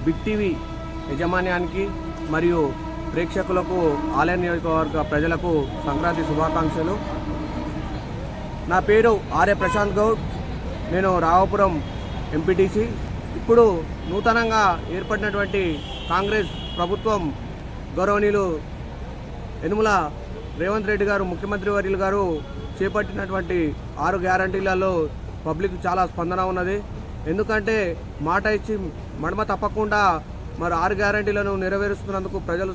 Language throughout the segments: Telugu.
బిగ్ టీవీ యజమాన్యానికి మరియు ప్రేక్షకులకు ఆలయ నియోజకవర్గ ప్రజలకు సంక్రాంతి శుభాకాంక్షలు. నా పేరు ఆర్య ప్రశాంత్ గౌడ్. నేను రావపురం ఎంపీటీసీ. ఇప్పుడు నూతనంగా ఏర్పడినటువంటి కాంగ్రెస్ ప్రభుత్వం గౌరవనీయులు యనుమల రేవంత్ రెడ్డి గారు ముఖ్యమంత్రి వర్యులు గారు చేపట్టినటువంటి 6 గ్యారంటీలలో పబ్లిక్ చాలా స్పందన ఉన్నది. ఎందుకంటే మాట ఇచ్చి మడమ తప్పకుండా మరి 6 గ్యారంటీలను నెరవేరుస్తున్నందుకు ప్రజలు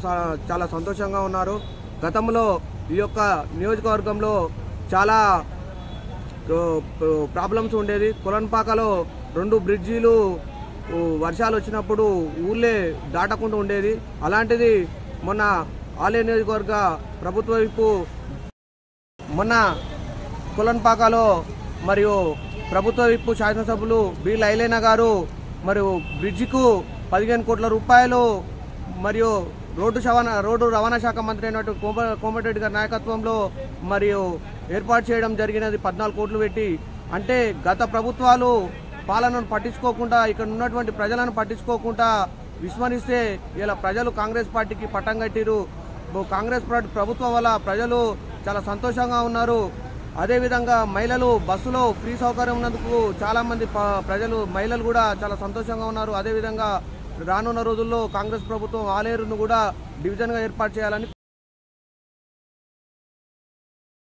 చాలా సంతోషంగా ఉన్నారు. గతంలో ఈ యొక్క నియోజకవర్గంలో చాలా ప్రాబ్లమ్స్ ఉండేది. కొలన్పాకలో 2 బ్రిడ్జీలు వర్షాలు వచ్చినప్పుడు ఊళ్ళే దాటకుండా ఉండేది. అలాంటిది మొన్న ఆలయ నియోజకవర్గ ప్రభుత్వ వైపు మొన్న కొలన్పాకలో మరియు ప్రభుత్వ విప్పు శాసనసభ్యులు బి లైలేనా గారు మరియు బ్రిడ్జికు 15 కోట్ల రూపాయలు మరియు రోడ్డు రవాణా శాఖ మంత్రి అయినటువంటి కోమటిరెడ్డి గారి నాయకత్వంలో మరియు ఏర్పాటు చేయడం జరిగినది 14 కోట్లు పెట్టి. అంటే గత ప్రభుత్వాలు పాలనను పట్టించుకోకుండా ఇక్కడ ఉన్నటువంటి ప్రజలను పట్టించుకోకుండా విస్మరిస్తే ఇలా ప్రజలు కాంగ్రెస్ పార్టీకి పట్టం కట్టిరు. కాంగ్రెస్ ప్రభుత్వం వల్ల ప్రజలు చాలా సంతోషంగా ఉన్నారు. అదేవిధంగా మహిళలు బస్సులో ఫ్రీ సౌకర్యం ఉన్నందుకు చాలామంది మహిళలు కూడా చాలా సంతోషంగా ఉన్నారు. అదేవిధంగా రానున్న రోజుల్లో కాంగ్రెస్ ప్రభుత్వం ఆలేరును కూడా డివిజన్గా ఏర్పాటు చేయాలని